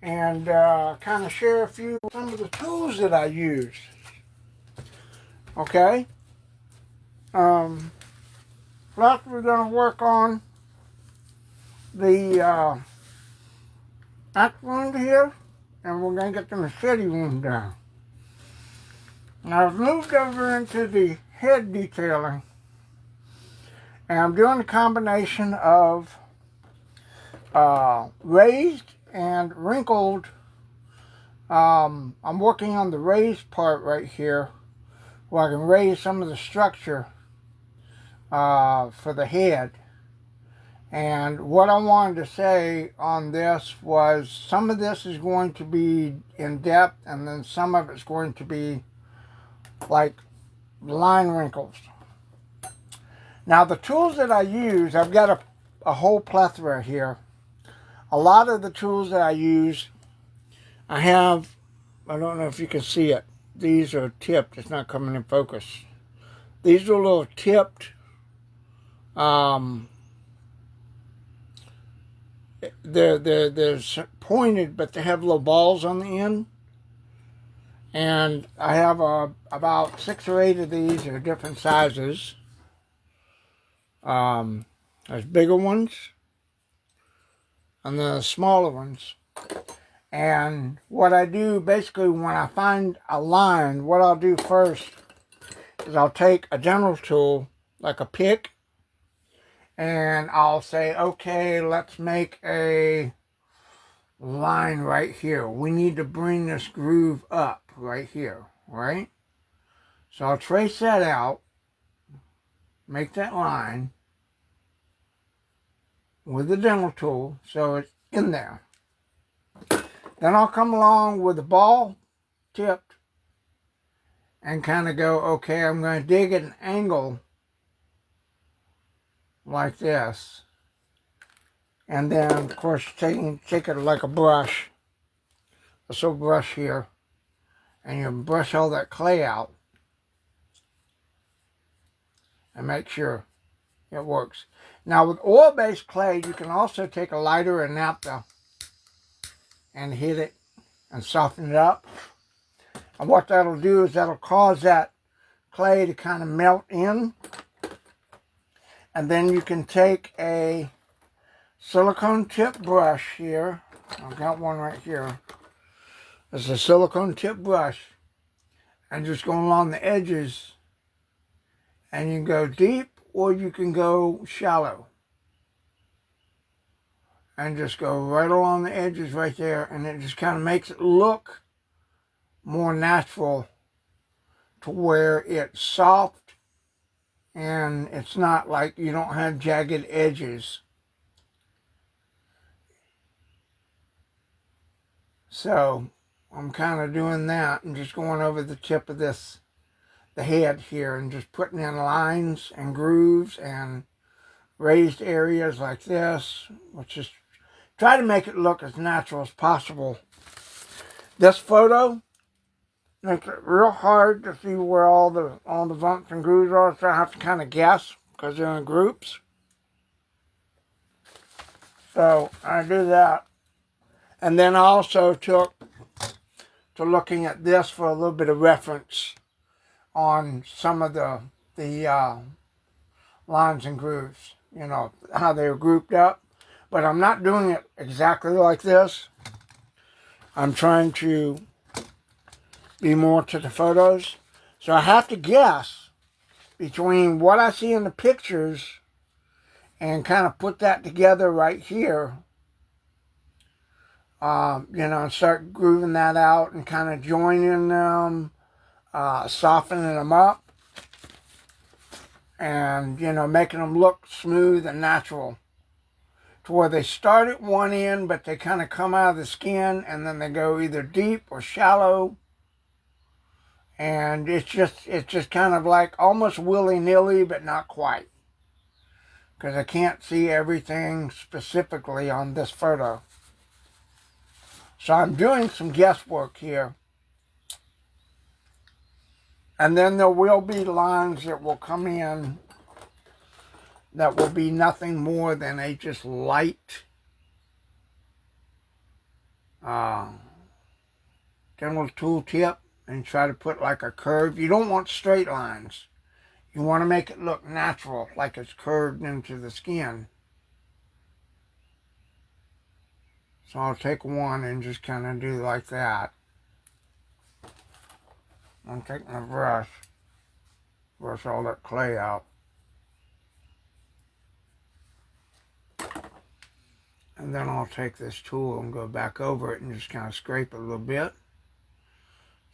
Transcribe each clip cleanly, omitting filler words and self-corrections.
and kind of share some of the tools that I use. Okay. First we're going to work on the axe wound here, and we're going to get the machete wound down. Now I've moved over into the head detailing, and I'm doing a combination of raised and wrinkled. I'm working on the raised part right here, where I can raise some of the structure for the head. And what I wanted to say on this was some of this is going to be in depth, and then some of it's going to be like line wrinkles. Now the tools that I use, I've got a whole plethora here. A lot of the tools that I use, I don't know if you can see it. These are tipped. It's not coming in focus. These are a little tipped. They're pointed, but they have little balls on the end. And I have about 6 or 8 of these. They're different sizes. There's bigger ones, and the smaller ones. And what I do, basically, when I find a line, what I'll do first is I'll take a general tool, like a pick, and I'll say, okay, let's make a line right here. We need to bring this groove up right here, right? So I'll trace that out, make that line with the dental tool so it's in there. Then I'll come along with the ball tipped and kind of go, okay, I'm going to dig at an angle like this. And then, of course, take it like a brush, a silk brush here, and you brush all that clay out and make sure it works. Now, with oil-based clay, you can also take a lighter and naphtha and hit it and soften it up. And what that'll do is that'll cause that clay to kind of melt in. And then you can take a silicone tip brush here. I've got one right here. It's a silicone tip brush. And just go along the edges. And you can go deep or you can go shallow. And just go right along the edges right there. And it just kind of makes it look more natural to where it's soft and it's not like you don't have jagged edges. So I'm kind of doing that and just going over the tip of the head here and just putting in lines and grooves and raised areas like this, which is try to make it look as natural as possible. This photo makes it real hard to see where all the bumps and grooves are, so I have to kind of guess because they're in groups. So I do that. And then I also took to looking at this for a little bit of reference on some of the lines and grooves, you know, how they were grouped up. But I'm not doing it exactly like this. I'm trying to be more to the photos. So I have to guess between what I see in the pictures and kind of put that together right here. You know, and start grooving that out and kind of joining them, softening them up, and, you know, making them look smooth and natural to where they start at one end, but they kind of come out of the skin, and then they go either deep or shallow, and it's just kind of like almost willy-nilly, but not quite, because I can't see everything specifically on this photo. So I'm doing some guesswork here. And then there will be lines that will come in that will be nothing more than a just light then with a tool tip and try to put like a curve. You don't want straight lines. You want to make it look natural, like it's curved into the skin. So I'll take one and just kind of do like that. I'll take my brush all that clay out. And then I'll take this tool and go back over it and just kind of scrape it a little bit,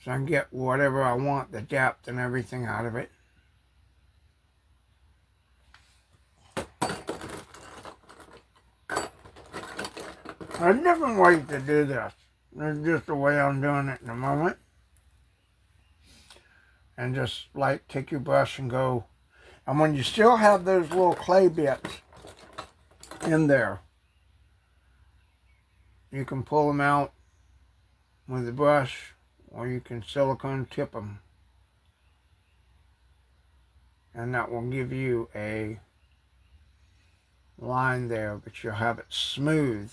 so I can get whatever I want, the depth and everything out of it. There's different ways to do this. This is just the way I'm doing it in the moment. And just like take your brush and go. And when you still have those little clay bits in there, you can pull them out with the brush, or you can silicone tip them. And that will give you a line there, but you'll have it smooth.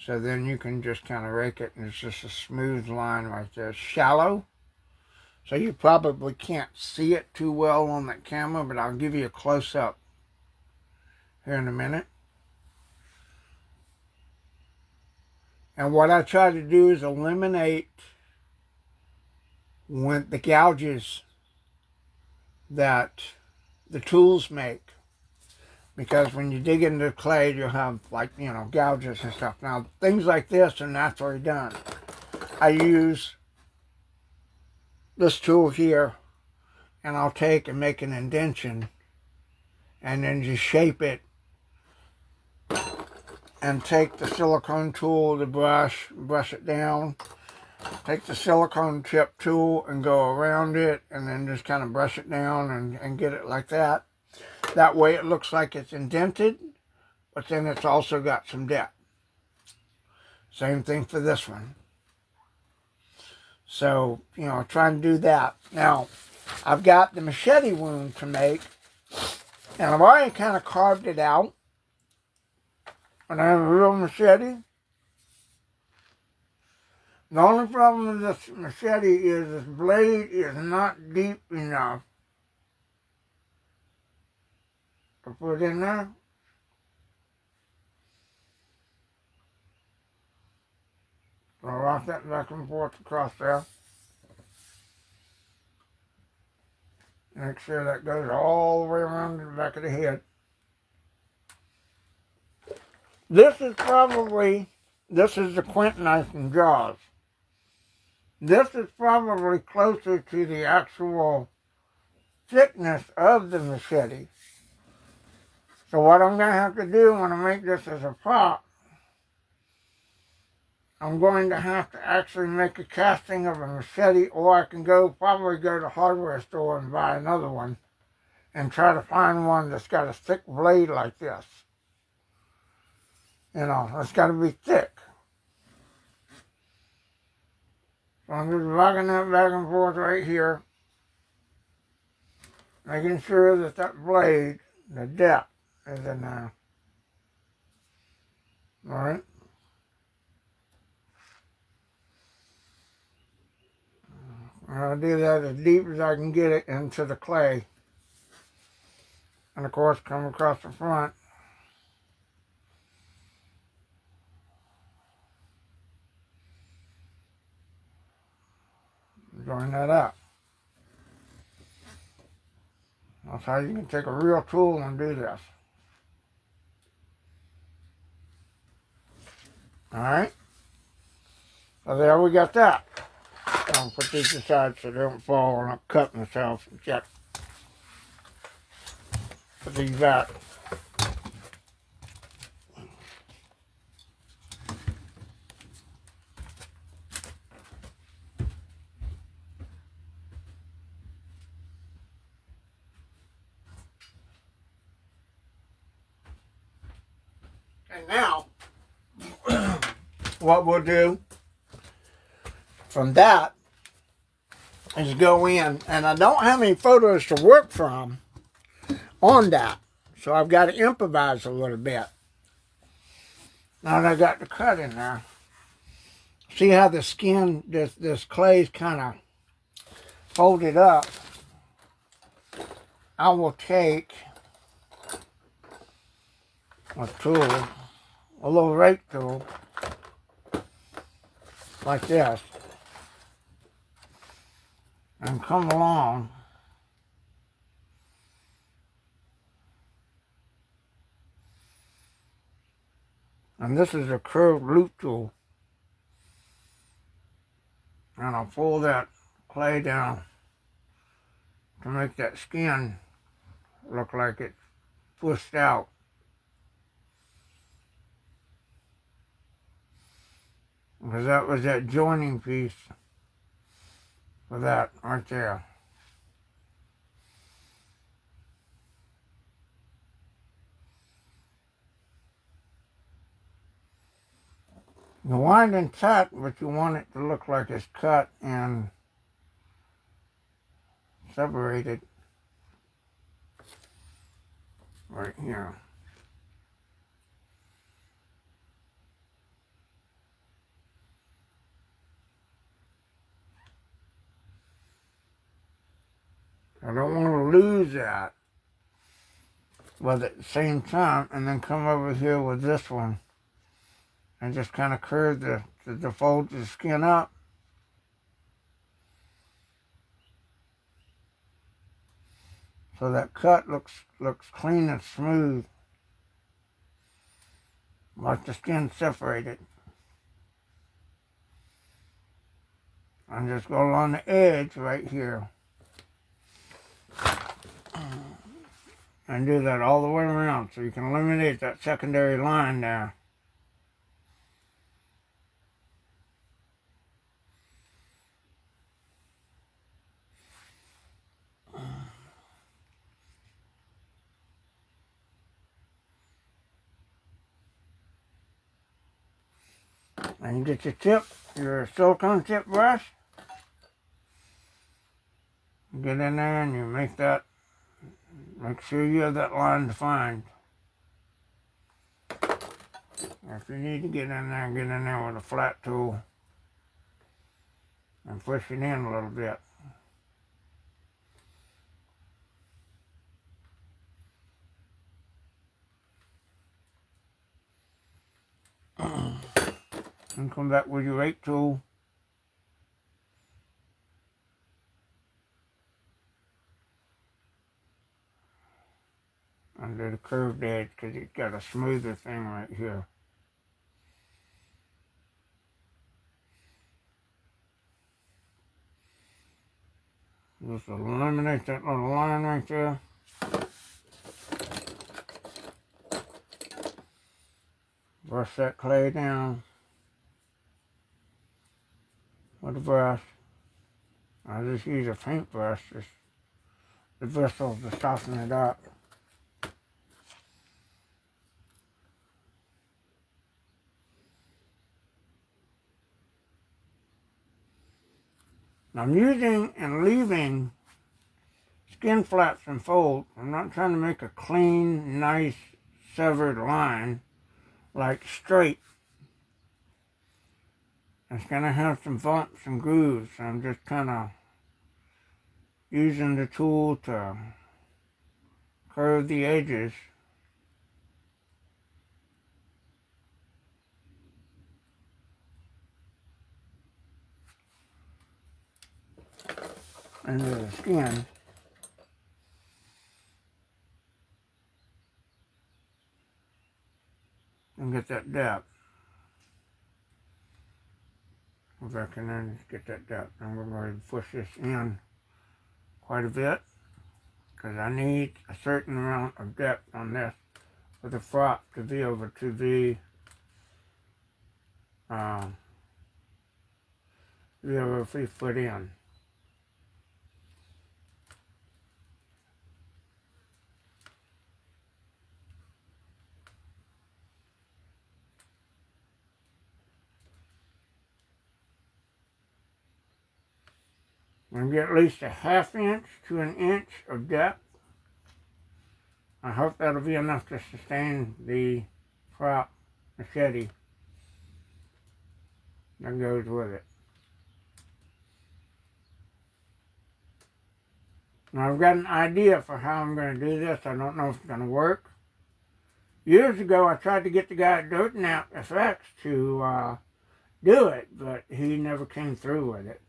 So then you can just kind of rake it, and it's just a smooth line right there. It's shallow, so you probably can't see it too well on that camera, but I'll give you a close-up here in a minute. And what I try to do is eliminate the gouges that the tools make. Because when you dig into clay, you'll have, like, you know, gouges and stuff. Now, things like this are naturally done. I use this tool here, and I'll take and make an indentation, and then just shape it, and take the silicone tool, the brush it down, take the silicone tip tool and go around it, and then just kind of brush it down and get it like that. That way it looks like it's indented, but then it's also got some depth. Same thing for this one. So, you know, trying to do that. Now, I've got the machete wound to make, and I've already kind of carved it out. And I have a real machete. The only problem with this machete is this blade is not deep enough to put in there. So I'll rock that back and forth across there. Make sure that goes all the way around the back of the head. This is the Quentin knife from Jaws. This is probably closer to the actual thickness of the machete. So what I'm going to have to do when I make this as a prop, I'm going to have to actually make a casting of a machete, or I can probably go to the hardware store and buy another one and try to find one that's got a thick blade like this. You know, it's got to be thick. So I'm just rocking that back and forth right here, making sure that that blade, the depth, is in there. Alright? I'll do that as deep as I can get it into the clay. And of course, come across the front. Join that up. That's how you can take a real tool and do this. Alright? So there we got that. I'll put these aside so they don't fall and I'll cut myself and check. Put these back. And now, what we'll do from that is go in, and I don't have any photos to work from on that, so I've got to improvise a little bit. Now that I got the cut in there, see how the skin, this clay is kind of folded up. I will take a tool, a little rake tool, like this, and come along and this is a curved loop tool, and I'll pull that clay down to make that skin look like it's pushed out. Because that was that joining piece for that right there. You wind and cut, but you want it to look like it's cut and separated right here. I don't want to lose that, but at the same time, and then come over here with this one and just kind of curve the fold the skin up. So that cut looks clean and smooth, like the skin separated. And just go along the edge right here. And do that all the way around so you can eliminate that secondary line there. And you get your tip, your silicone tip brush. Get in there and you make sure you have that line defined. If you need to get in there with a flat tool and push it in a little bit. And come back with your rake tool. Under the curved edge, because it's got a smoother thing right here. Just eliminate that little line right there. Brush that clay down with a brush. I just use a paintbrush, just the bristles to soften it up. I'm using and leaving skin flaps and folds. I'm not trying to make a clean, nice, severed line, like straight. It's going to have some bumps and grooves. I'm just kind of using the tool to curve the edges. Into the skin. And get that depth. Go back in there and get that depth. I'm going to push this in quite a bit because I need a certain amount of depth on this for the frop to be able to be able to put in. I'm going to get at least a ½ inch to an inch of depth. I hope that'll be enough to sustain the prop machete that goes with it. Now I've got an idea for how I'm going to do this. I don't know if it's going to work. Years ago, I tried to get the guy at Dirt Nap Effects to do it, but he never came through with it.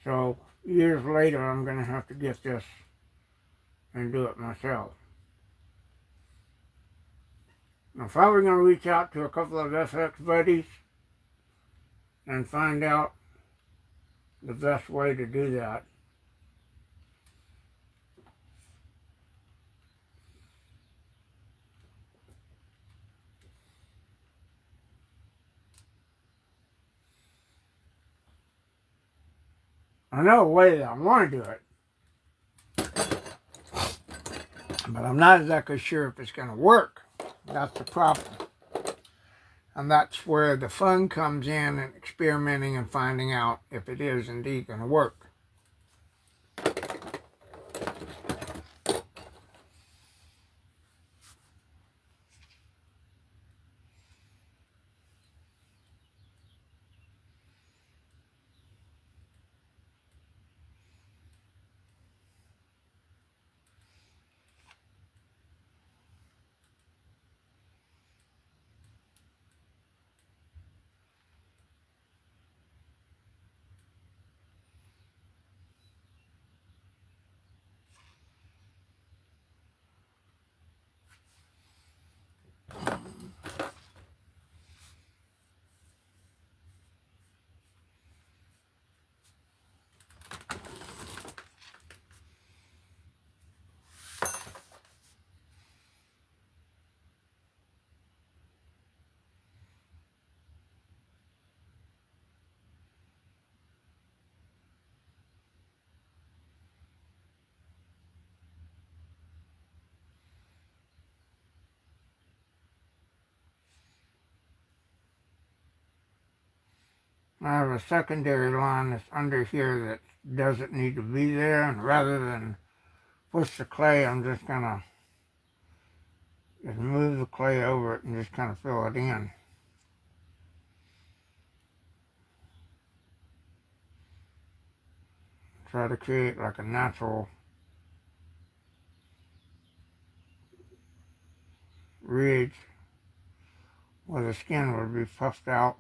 So years later, I'm going to have to get this and do it myself. Now, if I were going to reach out to a couple of FX buddies and find out the best way to do that, I know a way that I want to do it, but I'm not exactly sure if it's going to work. That's the problem. And that's where the fun comes in, and experimenting and finding out if it is indeed going to work. I have a secondary line that's under here that doesn't need to be there, and rather than push the clay, I'm just going to just move the clay over it and just kind of fill it in. Try to create like a natural ridge where the skin would be puffed out.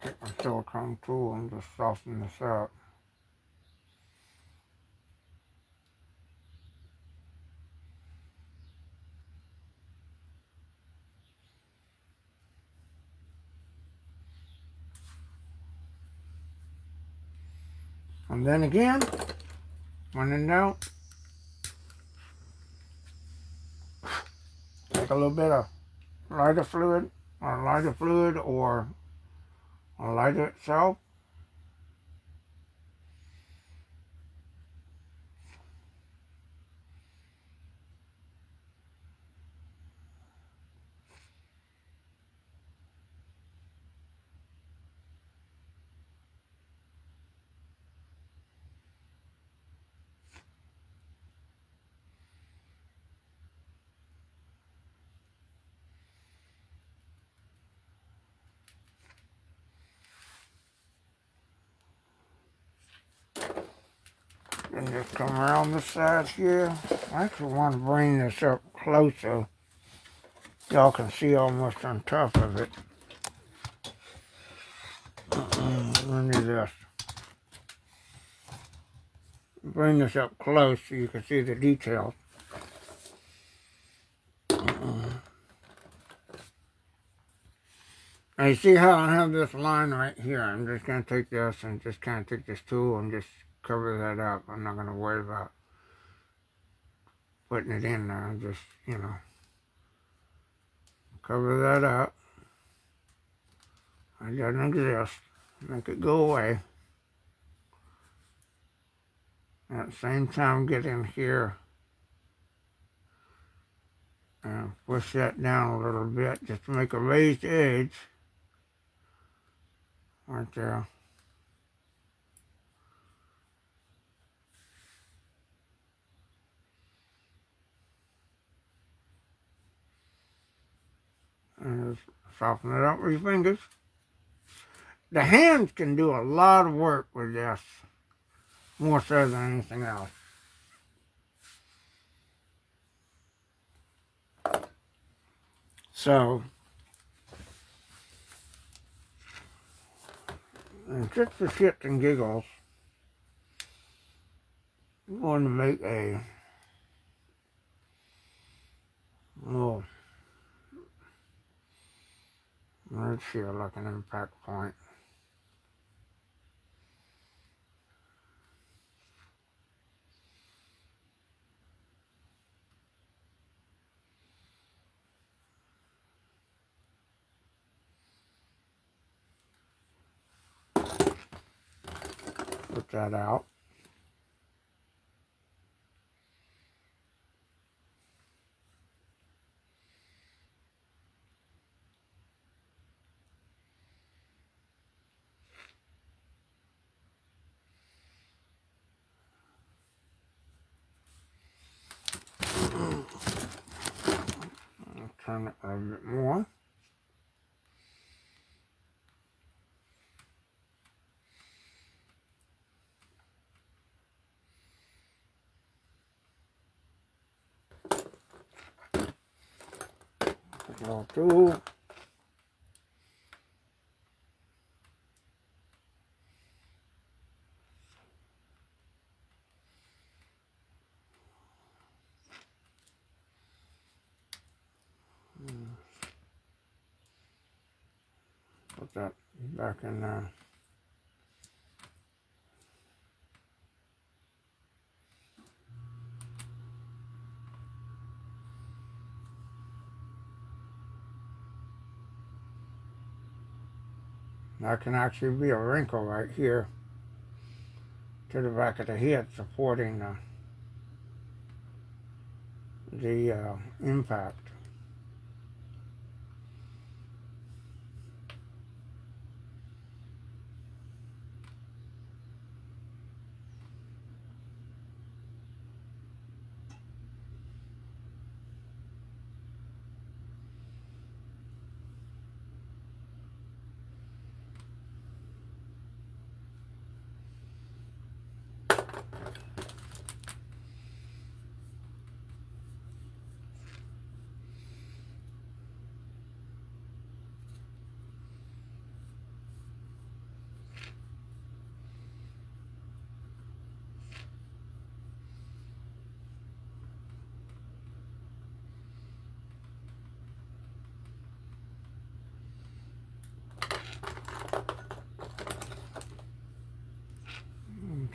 Take my silicone tool and just soften this up. And then again, when in doubt, take a little bit of lighter fluid, or a lighter itself. And just come around the sides here. I actually want to bring this up close so y'all can see almost on top of it. Let me do this. Bring this up close so you can see the details. Now you see how I have this line right here. I'm just going to take this and just kind of take this tool and just cover that up. I'm not going to worry about putting it in there. I'm just, Cover that up. It doesn't exist. Make it go away. At the same time, get in here and push that down a little bit just to make a raised edge right there. And just soften it up with your fingers. The hands can do a lot of work with this, more so than anything else. So, and just for shits and giggles, I'm going to make a little, let's see, like an impact point. Put that out. I'll turn it a little bit more. Go through. Put that back in there. That can actually be a wrinkle right here to the back of the head supporting the impact.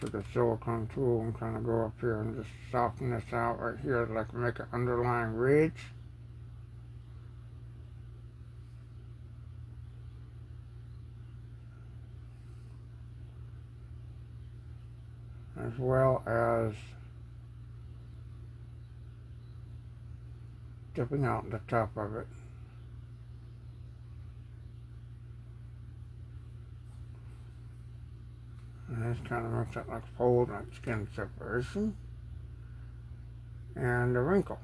To the silicone tool, I'm trying to go up here and just soften this out right here, like make an underlying ridge. As well as dipping out the top of it. And this kind of makes it like a fold, like skin separation. And a wrinkle.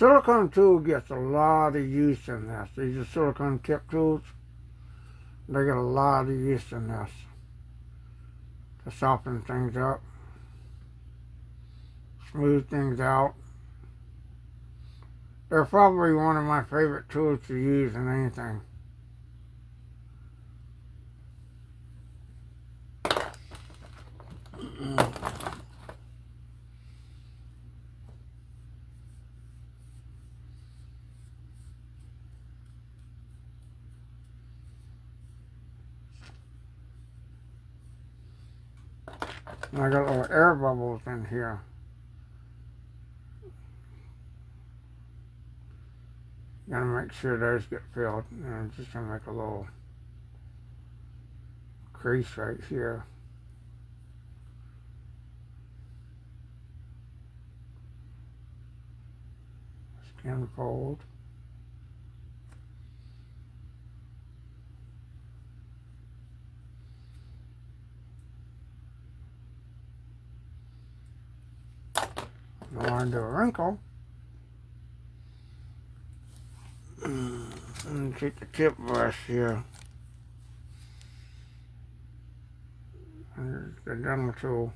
silicone tool gets a lot of use in this. These are silicone tip tools. They get a lot of use in this to soften things up, smooth things out. They're probably one of my favorite tools to use in anything. I got little air bubbles in here. Gotta make sure those get filled. And I'm just gonna make a little crease right here. Skin fold. Now I do a wrinkle. And take the tip brush here. And the dental tool.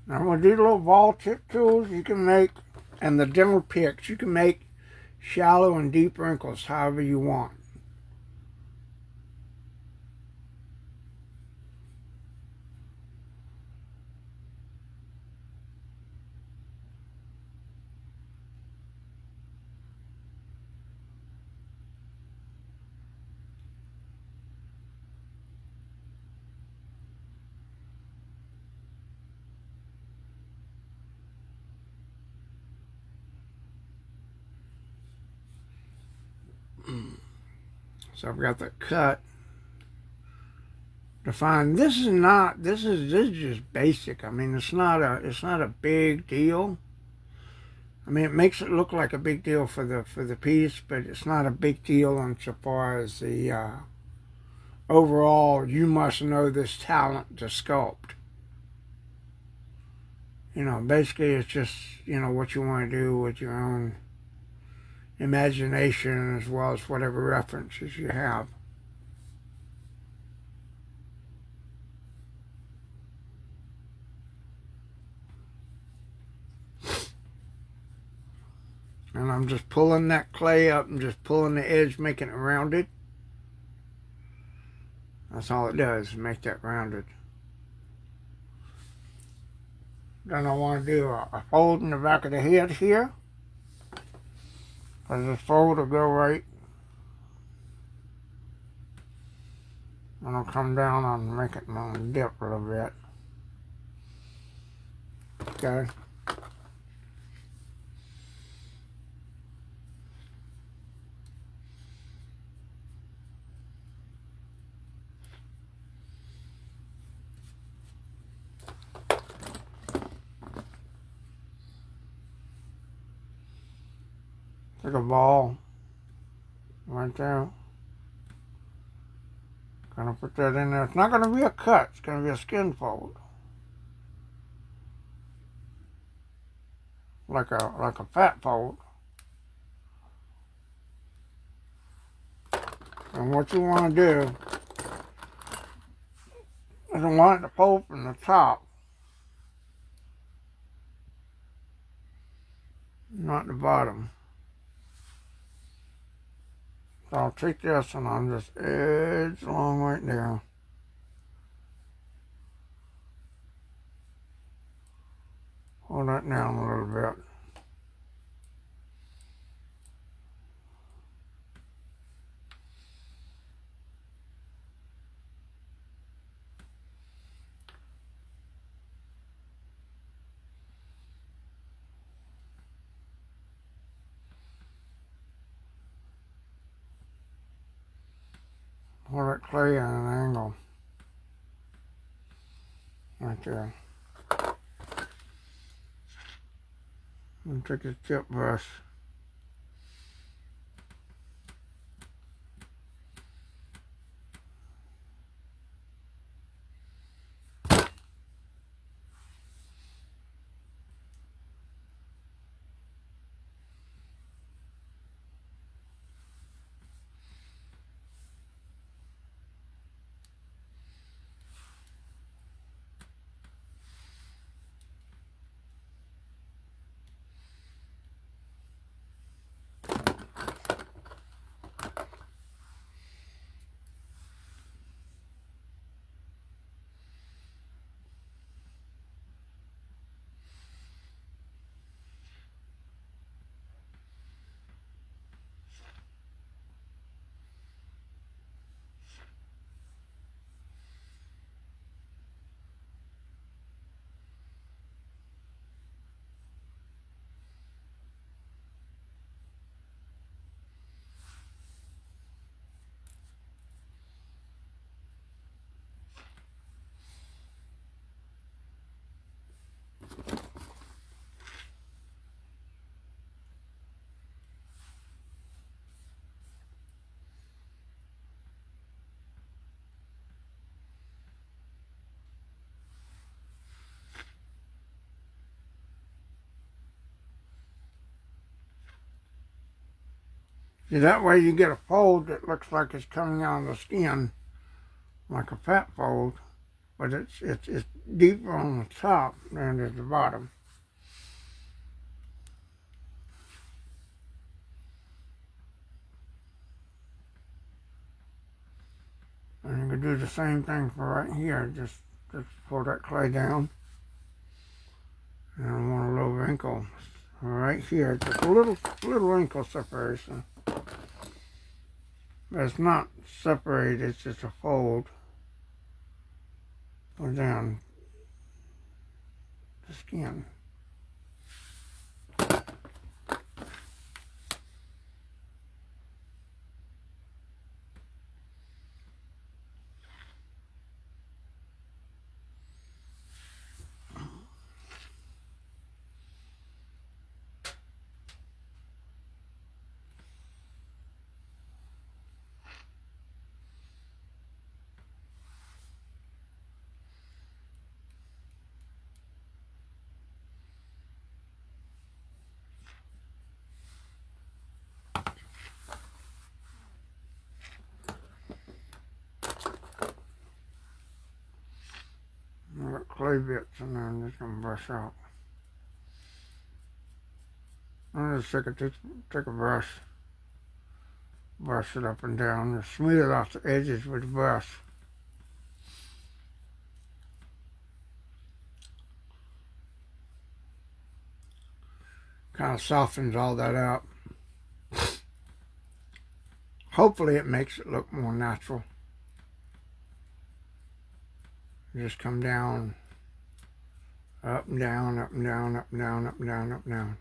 Now with these little ball tip tools you can make, and the dental picks, you can make shallow and deep wrinkles however you want. So I've got the cut defined. This is just basic. I mean, it's not a big deal. I mean, it makes it look like a big deal for the piece, but it's not a big deal insofar as the overall. You must know this talent to sculpt. You know, basically, it's just what you want to do with your own imagination as well as whatever references you have. And I'm just pulling that clay up and just pulling the edge, making it rounded. That's all it does, make that rounded. Then I want to do a fold in the back of the head here. Because this fold will go right. And I'll come down and make it dip a little bit. Okay. Take a ball right there. Gonna put that in there. It's not gonna be a cut, it's gonna be a skin fold. Like a fat fold. And what you wanna do is you want it to fold from the top, not the bottom. So I'll take this and I'll just edge along right there. Hold that down a little bit. hold that clay at an angle. Right there. And take a chip brush. See, that way you get a fold that looks like it's coming out of the skin, like a fat fold, but it's deeper on the top than at the bottom. And you can do the same thing for right here. Just pull that clay down. And I want a little wrinkle right here, just a little wrinkle separation. But it's not separated, it's just a fold. Go down the skin. I've got clay bits in there, I'm just going to brush out. I'm just take a brush, brush it up and down, and smooth it off the edges with the brush. Kind of softens all that out. Hopefully it makes it look more natural. Just come down, up and down, up and down, up and down, up and down, up and down.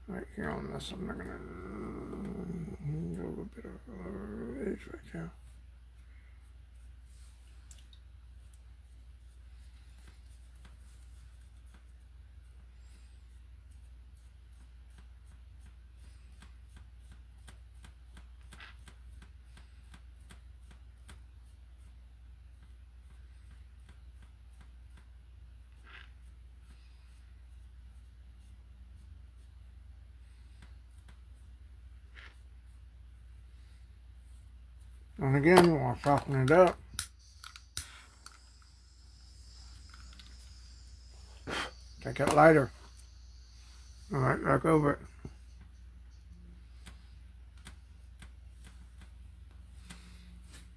Right here on this, I'm not going to do a little bit of edge right there. And again, we'll soften it up. Take it lighter. Right back over it.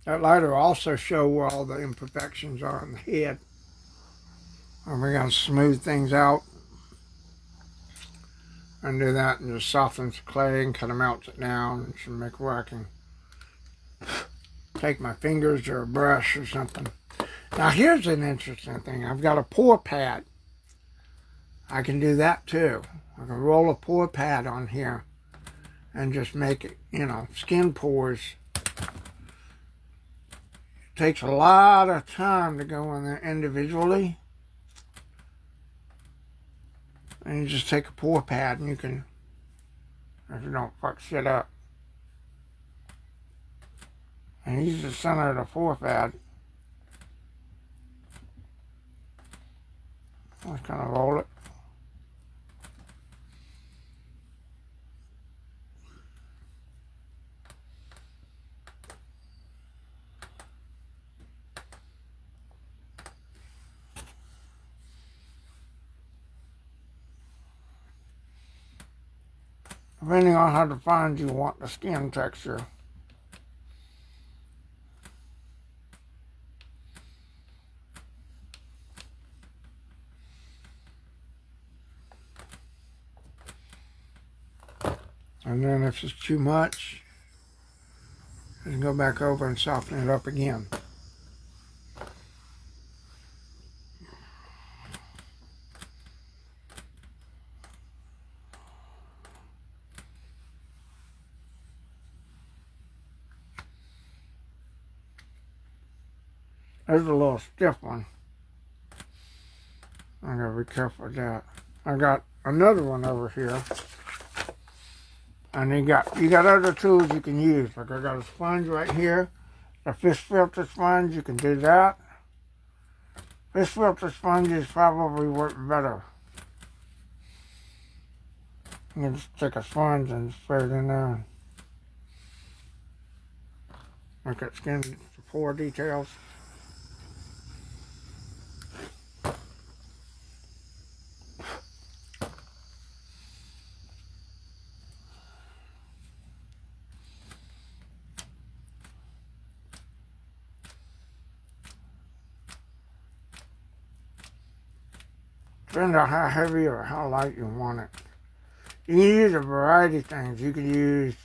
That lighter will also show where all the imperfections are on the head. And we're going to smooth things out. And do that and just soften the clay and kind of melts it down. And should make where I can take my fingers or a brush or something. Now here's an interesting thing. I've got a pour pad. I can do that too. I can roll a pour pad on here and just make it, skin pores. It takes a lot of time to go in there individually. And you just take a pore pad and you can, if you don't fuck shit up. And use the center of the pore pad. Just kind of roll it. Depending on how defined you want the skin texture. And then if it's too much, you can go back over and soften it up again. There's a little stiff one. I gotta be careful with that. I got another one over here. And you got other tools you can use. Like I got a sponge right here. A fish filter sponge, you can do that. Fish filter sponges probably work better. You can just take a sponge and spray it in there and make that skin pore details. Depends on how heavy or how light you want it. You can use a variety of things. You can use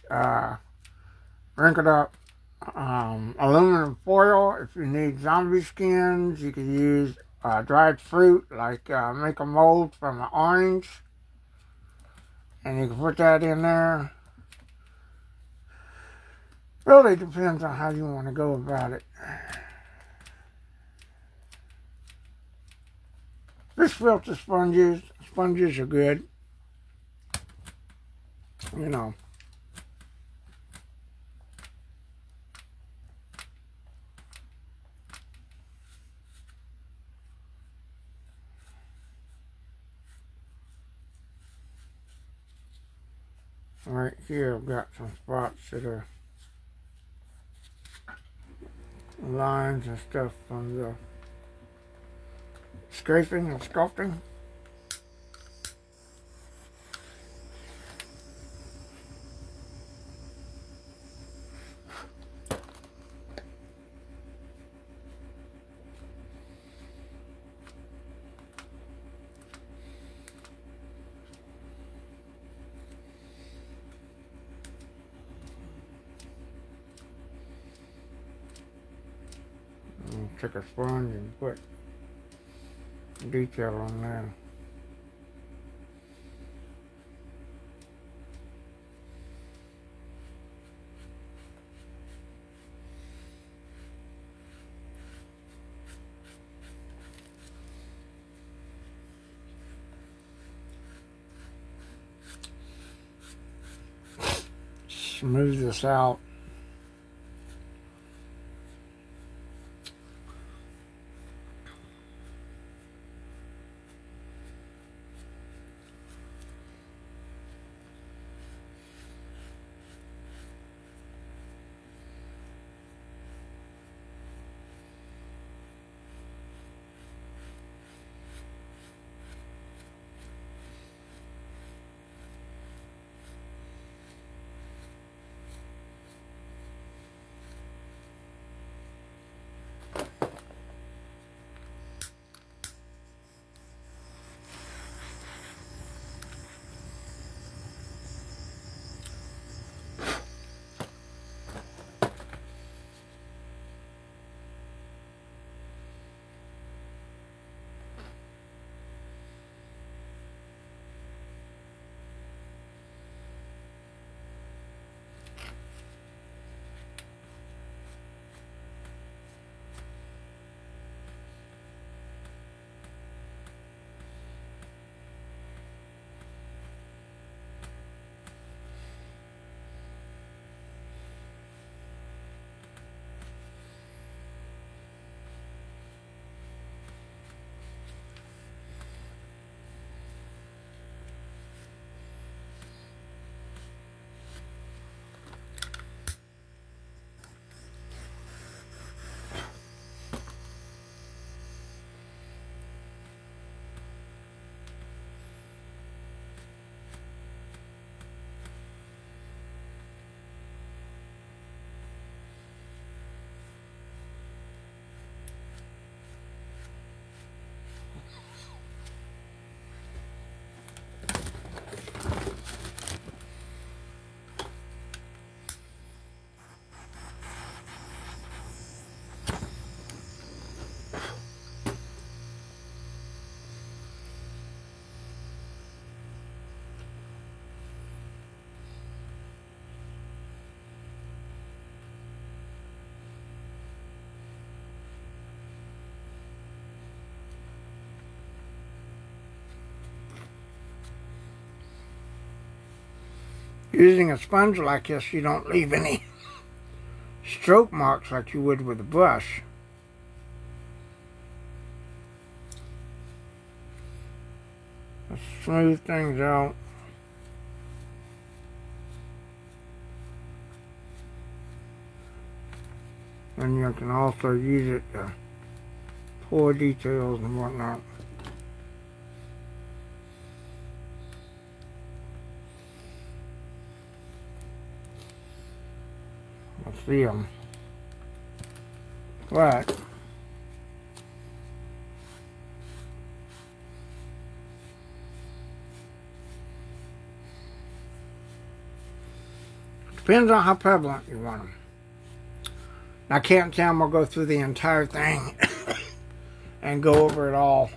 wrinkled up aluminum foil if you need zombie skins. You can use dried fruit, like make a mold from an orange, and you can put that in there. Really depends on how you want to go about it. Fish filter sponges are good. Right here I've got some spots that are lines and stuff from the scraping and sculpting. Take a sponge and put detail on there. Smooth this out. Using a sponge like this, you don't leave any stroke marks like you would with a brush. Let's smooth things out. And you can also use it to pour details and whatnot. I see them. But depends on how prevalent you want them. I can't tell them I'll go through the entire thing and go over it all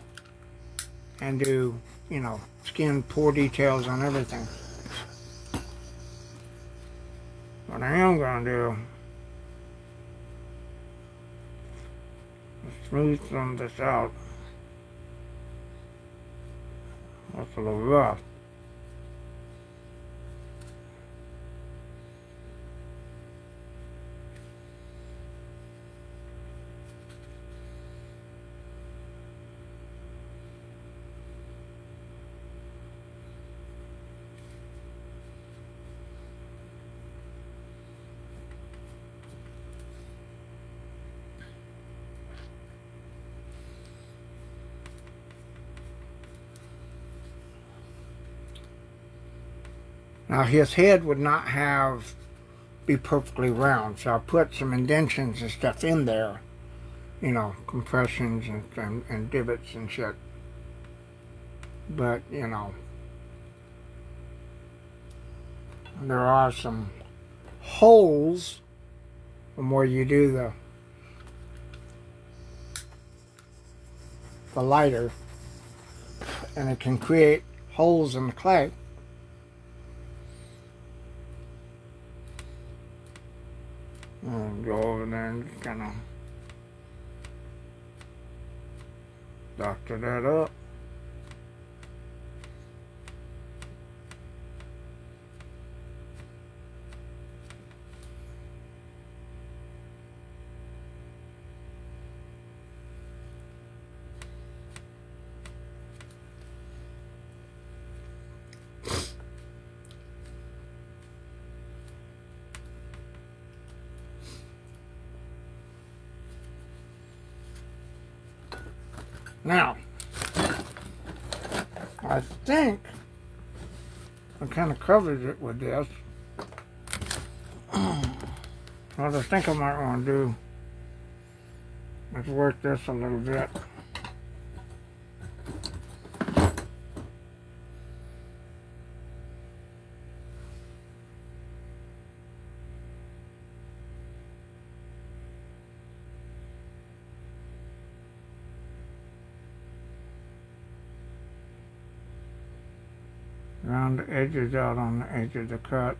and do, you know, skin pour details on everything. What I am going to do is smooth some of this out. That's a little rough. Now his head would not be perfectly round, so I put some indentions and stuff in there, you know, compressions and divots and shit. But, you know, there are some holes from where you do the lighter, and it can create holes in the clay. I'll go over there and just kind of doctor that up. Now, I think I kind of covered it with this. What I think I might want to do is work this a little bit. Round the edges out on the edge of the cut.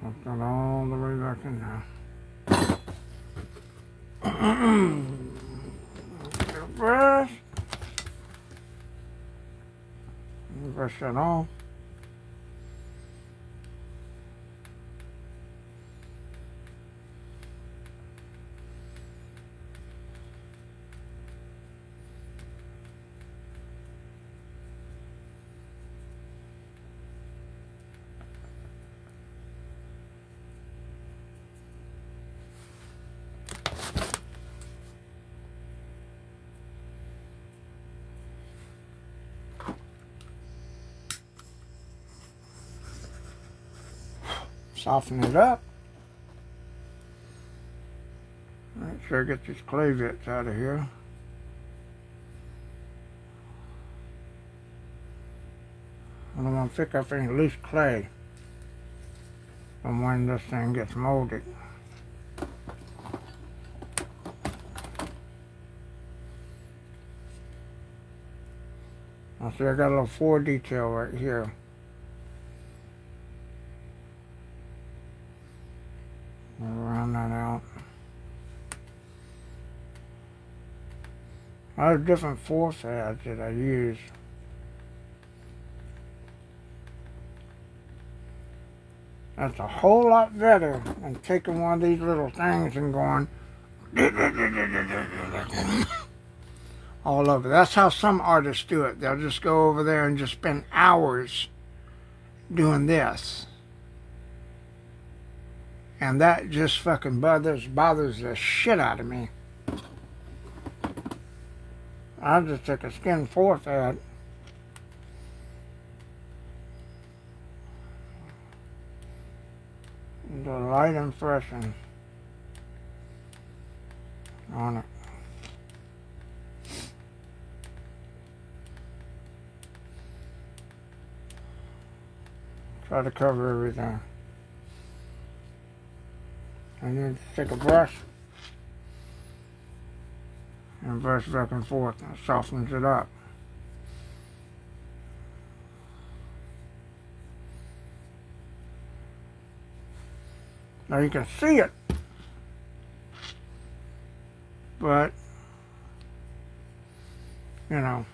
I've got all the way back in there. Brush. Brush that off. Soften it up. Make sure I get these clay bits out of here. I don't want to pick up any loose clay from when this thing gets molded. I see I got a little 4 detail right here. I'll round that out. I have different force heads that I use. That's a whole lot better than taking one of these little things and going all over. That's how some artists do it. They'll just go over there and just spend hours doing this. And that just fucking bothers the shit out of me. I just took a skin force head. The light impression on it. Try to cover everything. And then take a brush and brush back and forth, and it softens it up. Now you can see it, but you know,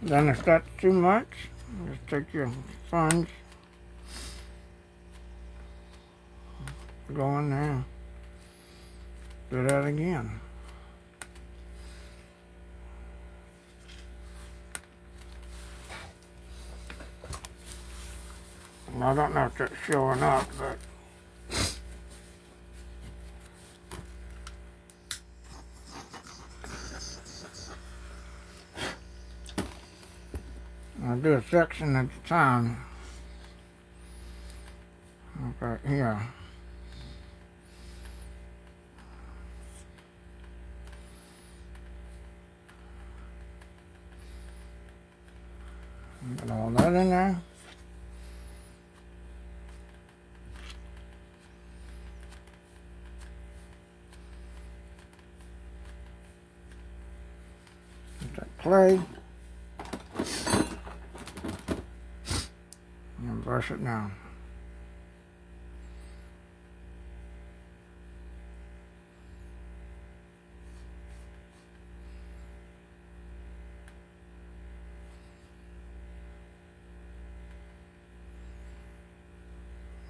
then if that's too much, just take your sponge, go in there, do that again. I don't know if that's showing up, but I'll do a section at a time. Right here. Get all that in there. Get that clay. And brush it down.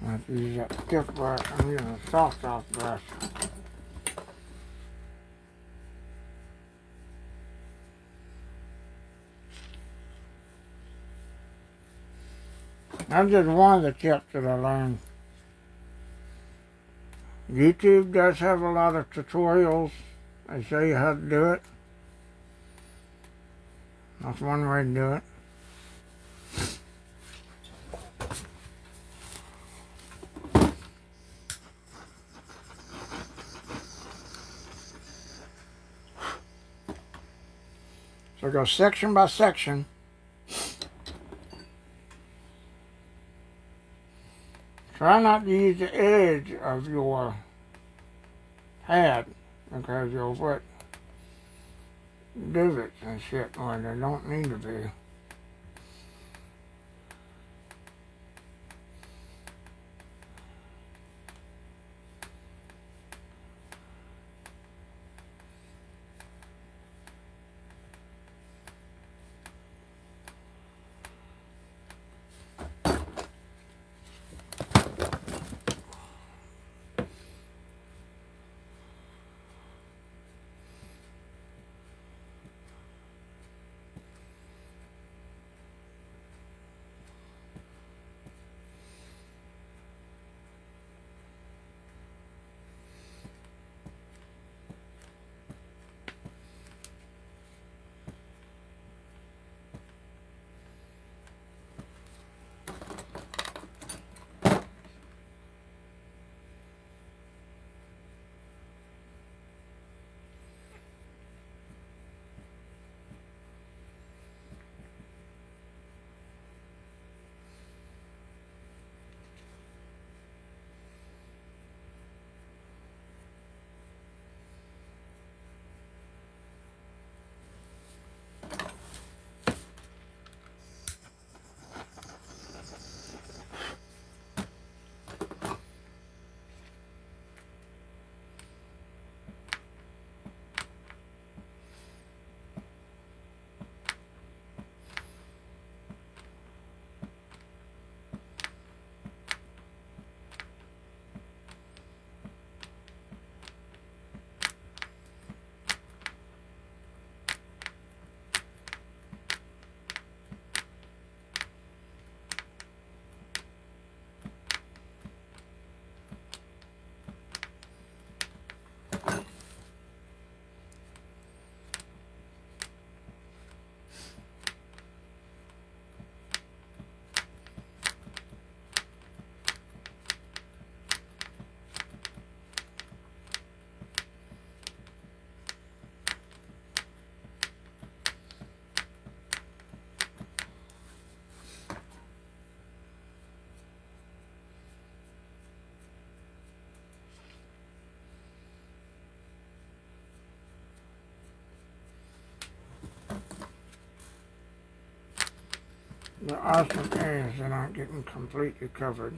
I have to use that thick brush. I'm using a soft brush. That's just one of the tips that I learned. YouTube does have a lot of tutorials. They show you how to do it. That's one way to do it. So go section by section. Try not to use the edge of your pad because you'll put divots and shit where they don't need to be. There are some areas that aren't getting completely covered.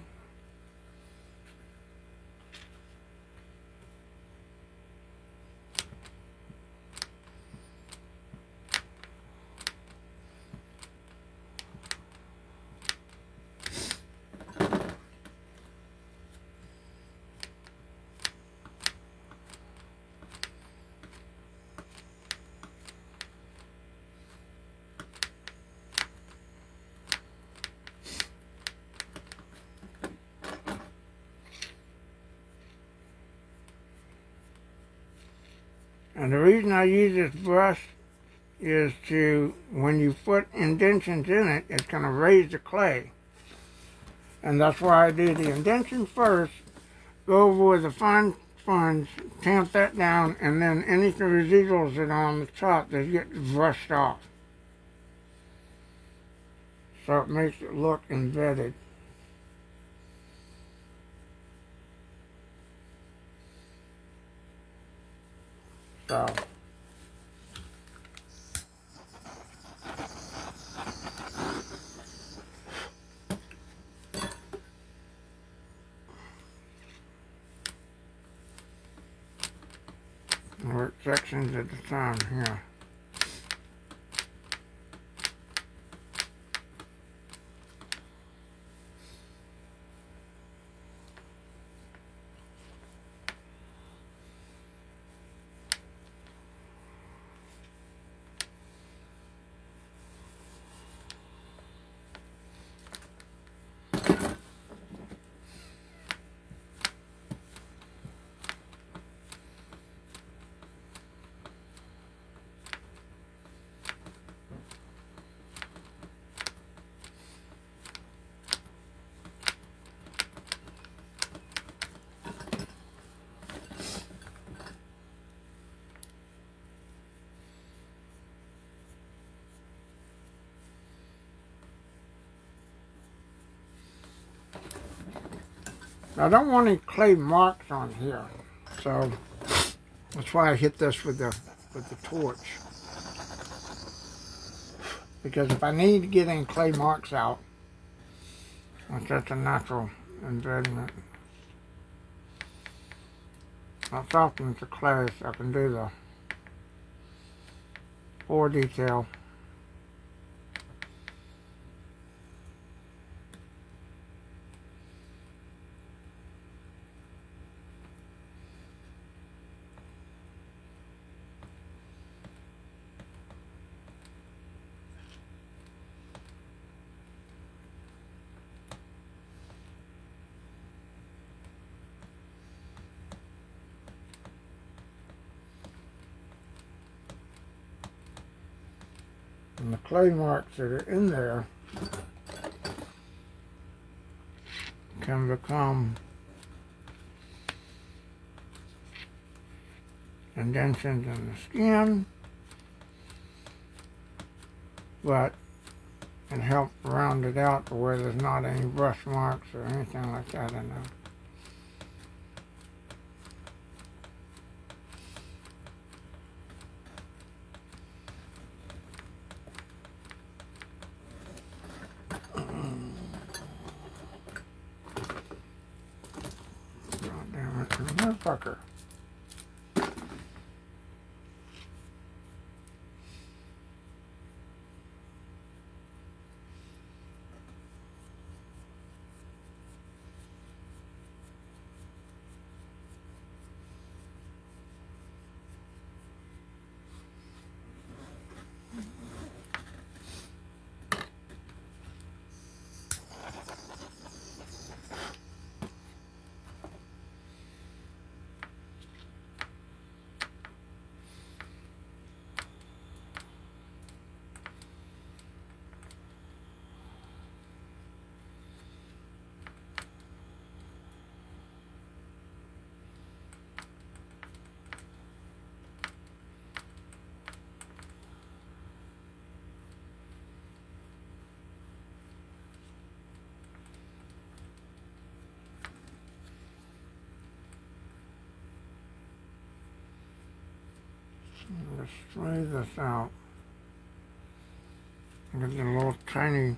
And the reason I use this brush is to, when you put indentions in it, it's going to raise the clay. And that's why I do the indention first, go over with the fine sponge, tamp that down, and then any residuals that are on the top, they get brushed off. So it makes it look embedded. So work sections at a time here. I don't want any clay marks on here, so that's why I hit this with the torch. Because if I need to get any clay marks out, that's a natural embedment. I'll soften the clay so I can do the pour detail. And the clay marks that are in there can become indentions in the skin, but it helps round it out to where there's not any brush marks or anything like that in there. Motherfucker. Just smooth this out. Get the little tiny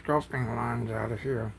sculpting lines out of here.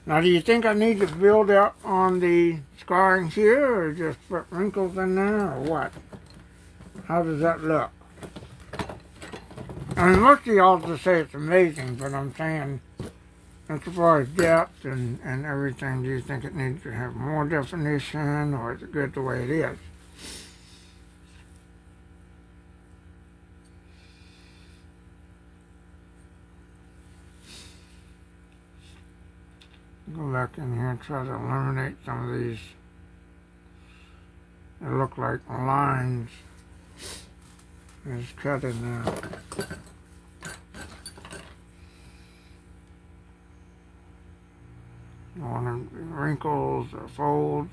Now, do you think I need to build up on the scarring here, or just put wrinkles in there, or what? How does that look? I mean, most of y'all just say it's amazing, but I'm saying, as far as depth and everything, do you think it needs to have more definition, or is it good the way it is? Go back in here and try to eliminate some of these that look like lines. Just cut in there. I want them wrinkles or folds.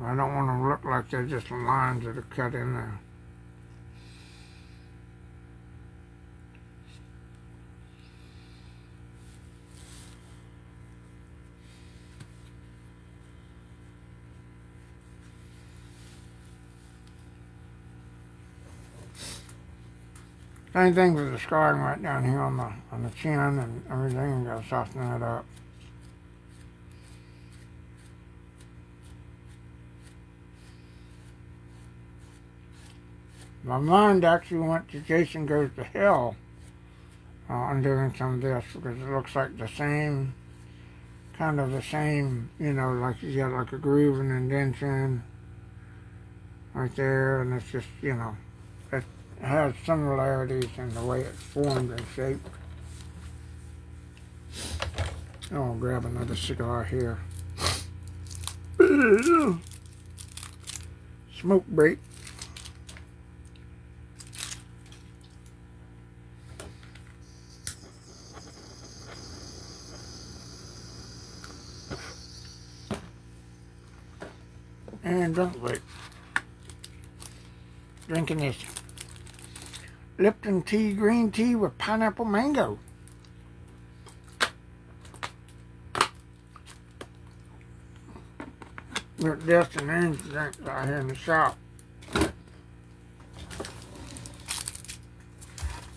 I don't want them to look like they're just lines that are cut in there. Same thing with the scarring right down here on the chin and everything. You gotta soften that up. My mind actually went to Jason Goes to Hell on doing some of this, because it looks like the same, kind of the same, you know, like you got like a groove and indentation right there, and it's just, you know, it has similarities in the way it's formed and shaped. I'll grab another cigar here. Smoke break. And drink break. Drinking this Lipton tea, green tea with pineapple mango. Got this and energy drinks out here in the shop.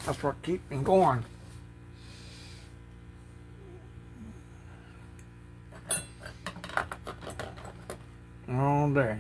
That's what keeps me going. All day.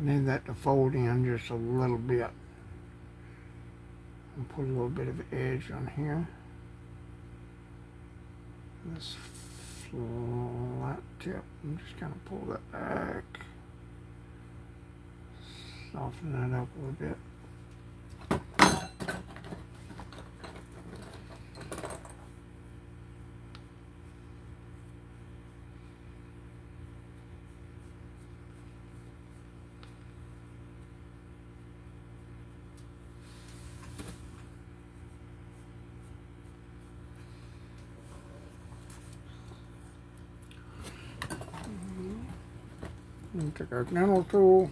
Need that to fold in just a little bit. And put a little bit of edge on here. This flat tip, I'm just going to pull that back. Soften that up a little bit. And take our dental tool.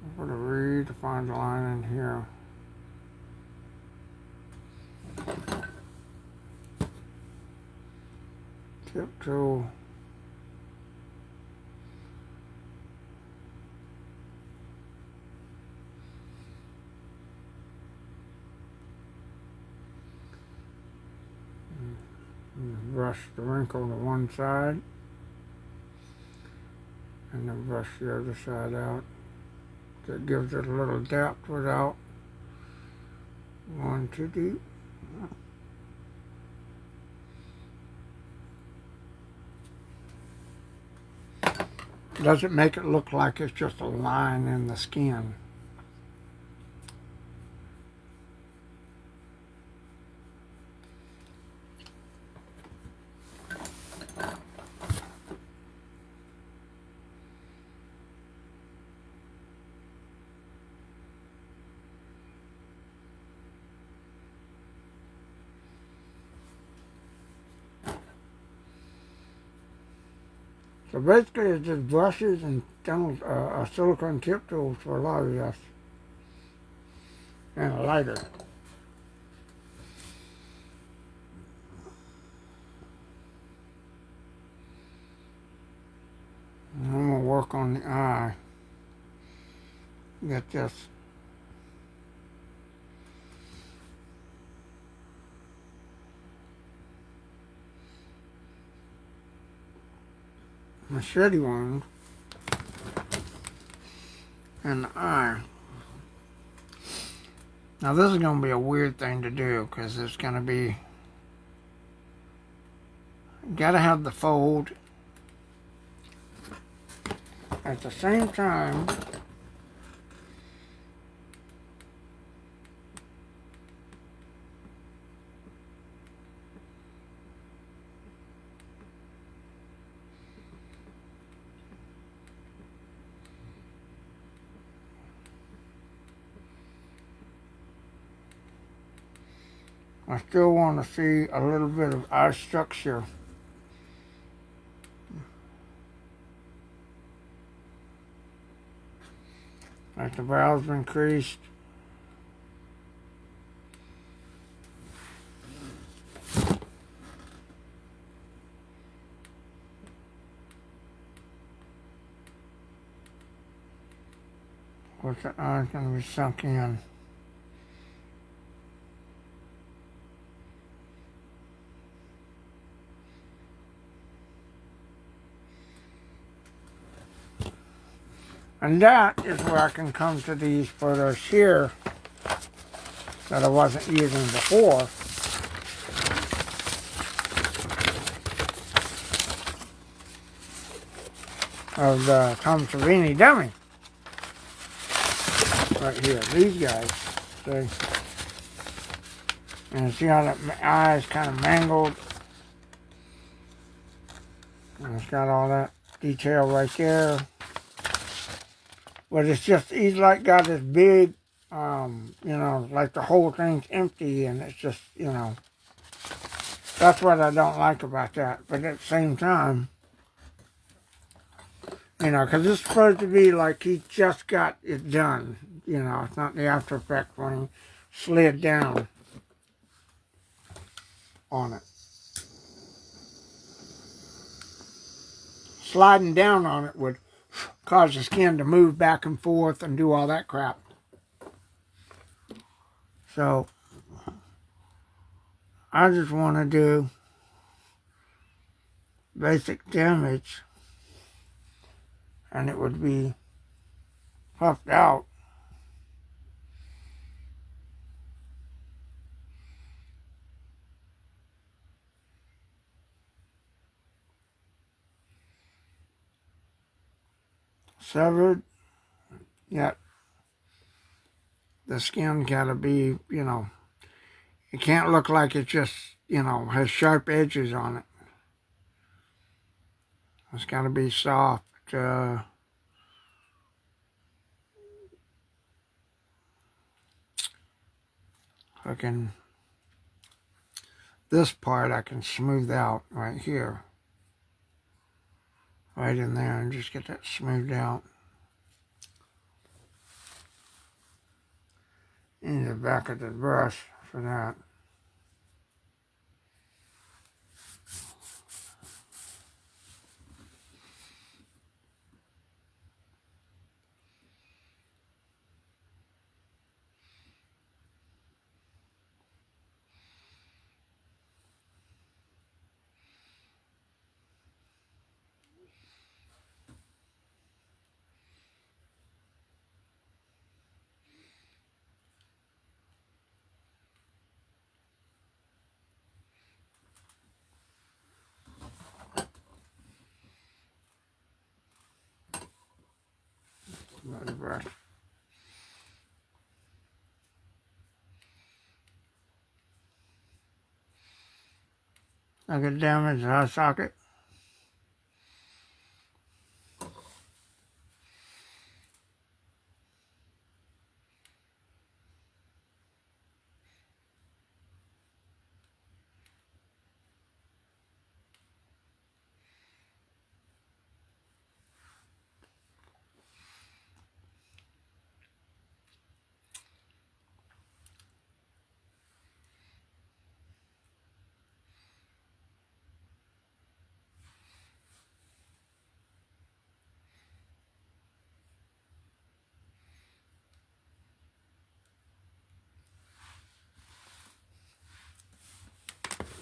I'm going to redefine the line in here. Tip tool. And brush the wrinkle to one side. And then brush the other side out. That gives it a little depth without going too deep. Doesn't make it look like it's just a line in the skin. So basically it's just brushes and dental, silicone tip tools for a lot of this. And a lighter. And I'm going to work on the eye. Get this. Machete wound and the eye. Now this is going to be a weird thing to do because it's going to be, got to have the fold at the same time. I still want to see a little bit of eye structure. Like the brow's been creased. Of course the eye's going to be sunk in. And that is where I can come to these photos here that I wasn't using before. Of the Tom Savini dummy. Right here, these guys. See? And see how that eye is kind of mangled. And it's got all that detail right there. But it's just, he's like got this big, you know, like the whole thing's empty and it's just, you know, that's what I don't like about that. But at the same time, you know, because it's supposed to be like he just got it done. You know, it's not the after effect when he slid down on it. Sliding down on it would cause the skin to move back and forth and do all that crap. So I just want to do basic damage and it would be puffed out. Severed, yet the skin gotta be, it can't look like it just, has sharp edges on it. It's gotta be soft. This part I can smooth out right here. Right in there, and just get that smoothed out. In the back of the brush for that. The brush. I could damage the eye socket.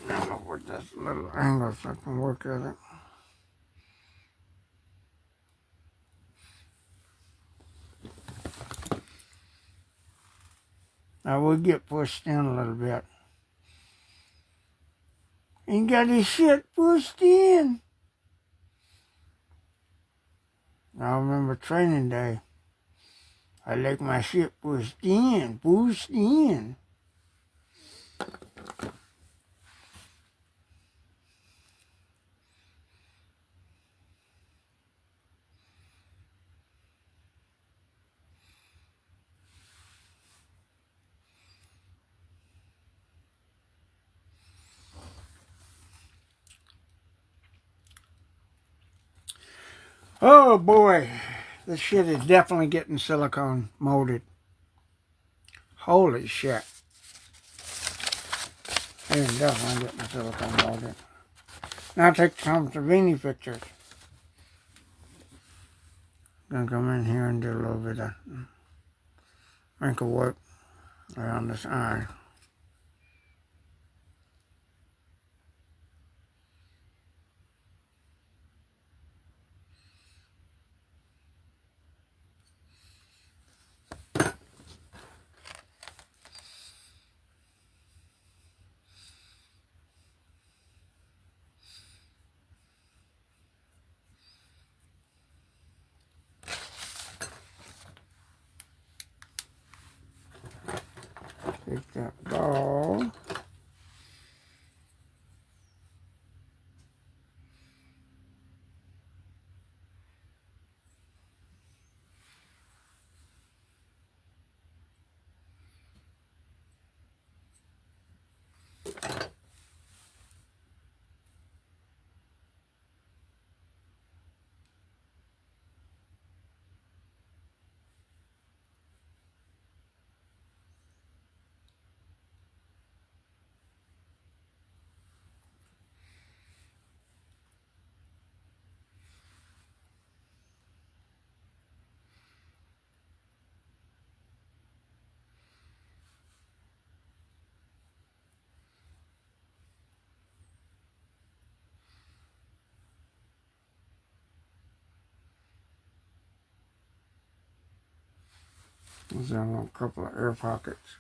Now with this little angle so I can work at it. I would get pushed in a little bit. Ain't got his shit pushed in. I remember training day. I like my shit pushed in, pushed in. Oh boy, this shit is definitely getting silicone molded. Holy shit. It is definitely getting silicone molded. Now take some Savini pictures. Gonna come in here and do a little bit of wrinkle work around this eye. Take that There's a couple of air pockets.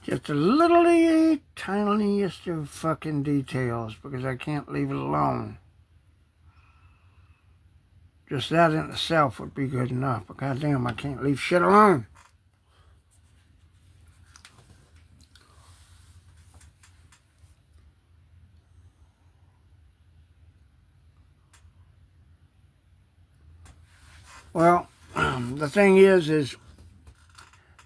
Just the little tiniest of fucking details because I can't leave it alone. Just that in itself would be good enough, but goddamn, I can't leave shit alone. Well, the thing is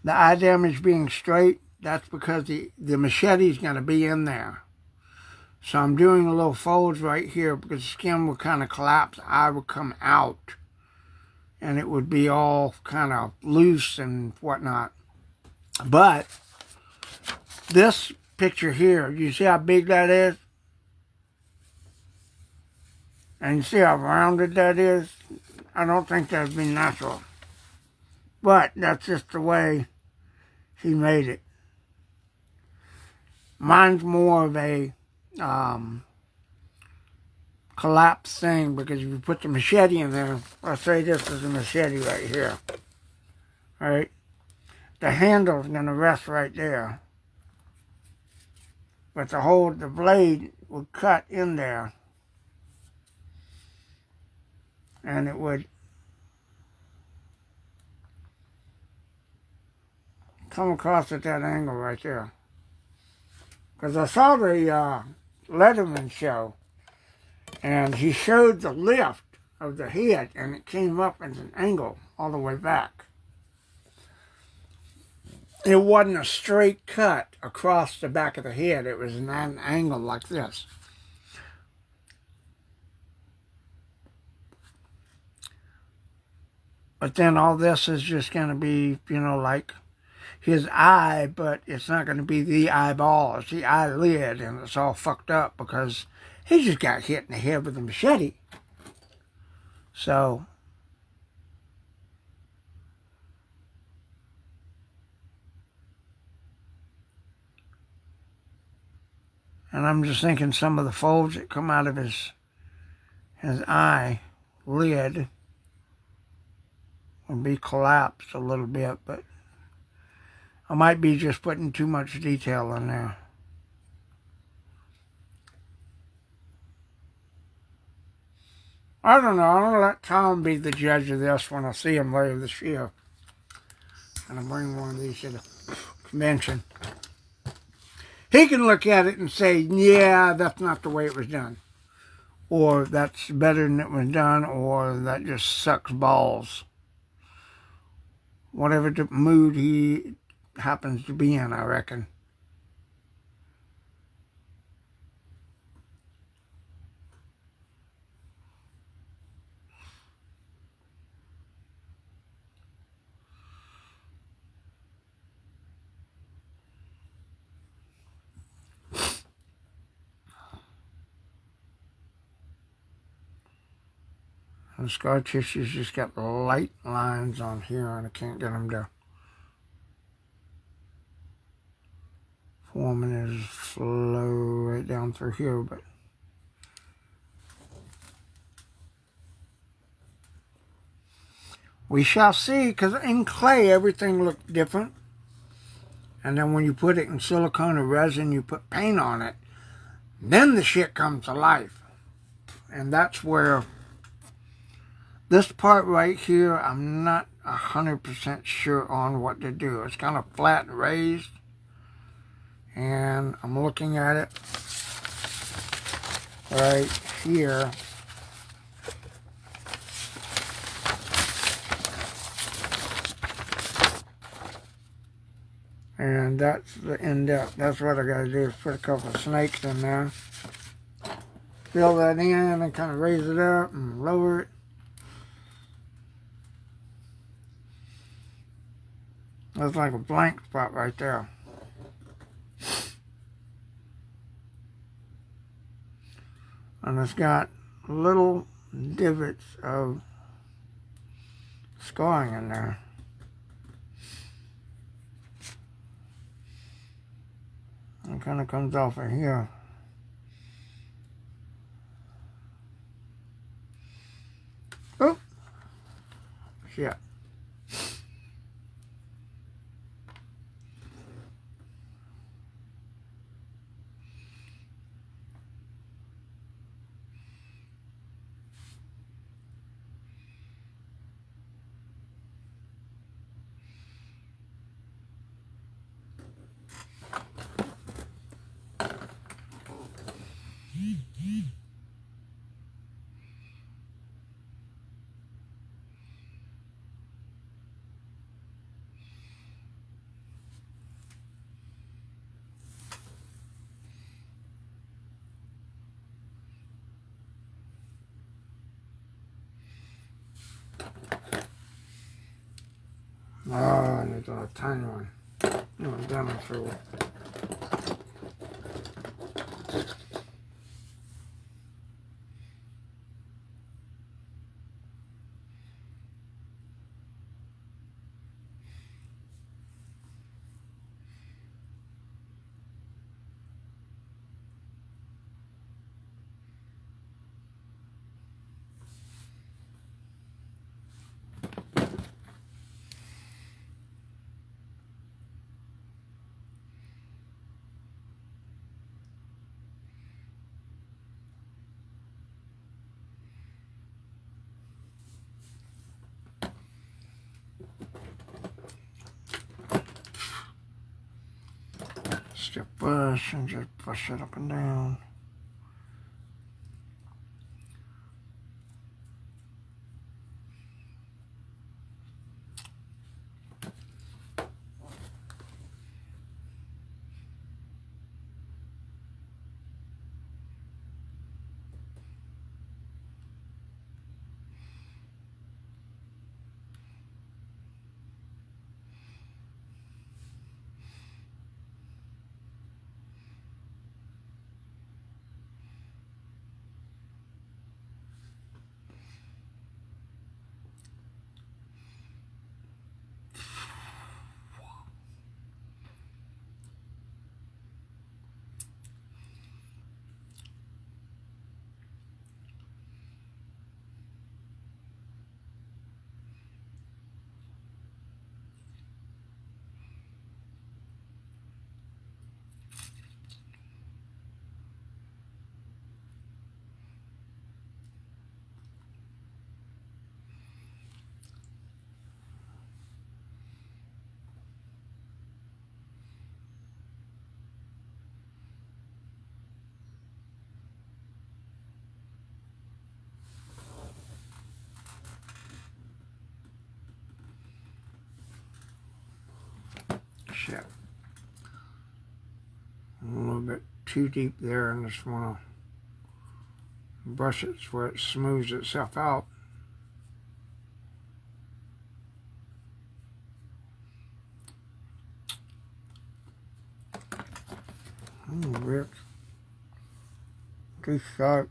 the eye damage being straight, that's because the machete's going to be in there. So I'm doing a little folds right here because the skin would kind of collapse, the eye would come out, and it would be all kind of loose and whatnot. But this picture here, you see how big that is? And you see how rounded that is? I don't think that'd be natural. But that's just the way he made it. Mine's more of a collapse thing because if you put the machete in there, let's say this is a machete right here. Right? The handle's going to rest right there. But the blade would cut in there. And it would come across at that angle right there. Because I saw the Letterman show, and he showed the lift of the head, and it came up at an angle all the way back. It wasn't a straight cut across the back of the head. It was an angle like this. But then all this is just going to be, like his eye, but it's not going to be the eyeball. It's the eyelid, and it's all fucked up because he just got hit in the head with a machete. So, and I'm just thinking some of the folds that come out of his eye lid will be collapsed a little bit, but I might be just putting too much detail in there. I don't know. I'm going to let Tom be the judge of this when I see him later this year. And I'll bring one of these to the convention. He can look at it and say, yeah, that's not the way it was done. Or that's better than it was done, or that just sucks balls. whatever the mood he happens to be in, I reckon. The scar tissue's just got light lines on here, and I can't get them to form in his flow right down through here, but we shall see, because in clay everything looked different, and then when you put it in silicone or resin, you put paint on it, then the shit comes to life. And that's where this part right here, I'm not 100% sure on what to do. It's kind of flat and raised, and I'm looking at it right here. And that's the in-depth. That's what I gotta do, is put a couple of snakes in there. Fill that in and kind of raise it up and lower it. That's like a blank spot right there. And it's got little divots of scarring in there. It kind of comes off of here. Oh, shit. Oh, I need a tiny one. Down and through. Stiff brush and just brush it up and down. A little bit too deep there, and just want to brush it so it smooths itself out. Rick, too sharp.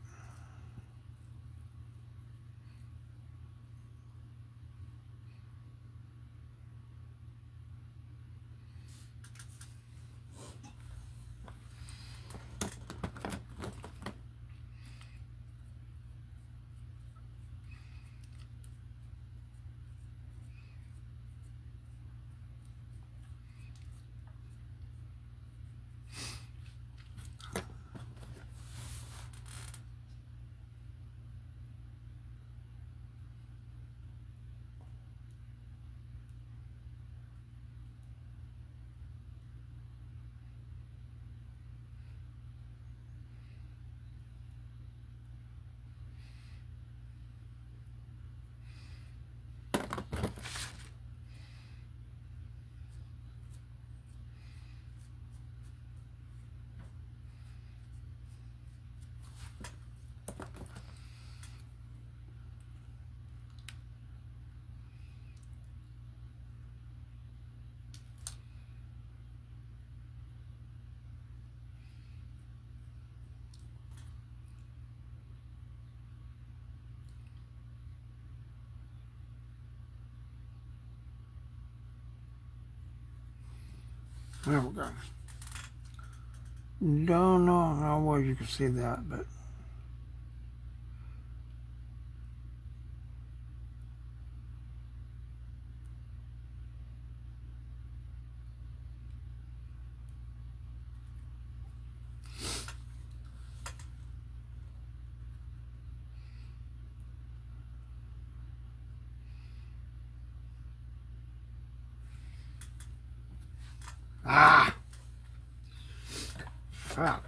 There we go. Don't know how well you can see that, but fuck.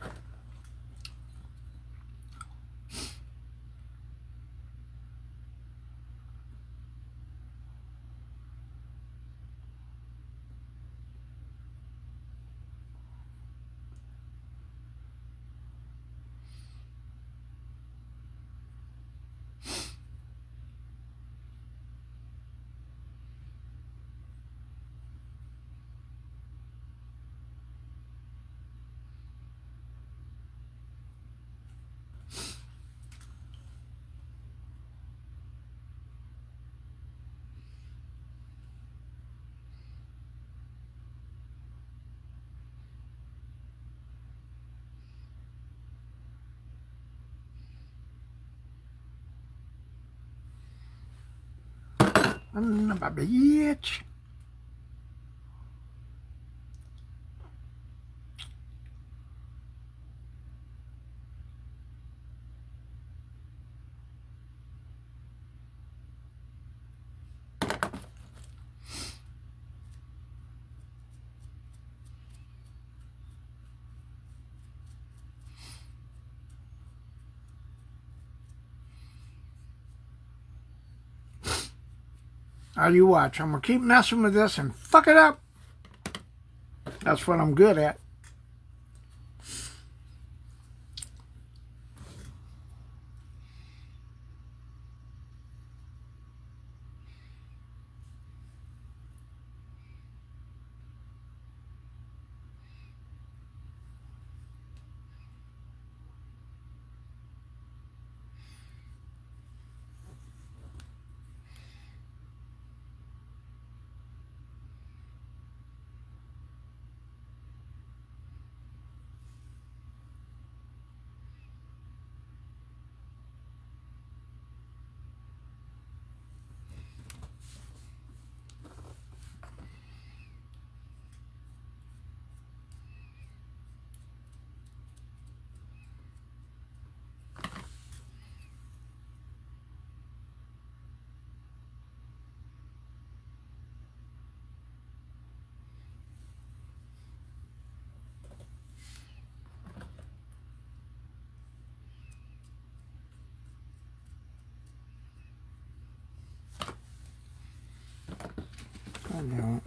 I'm a bitch. Now you watch. I'm going to keep messing with this and fuck it up. That's what I'm good at. I know.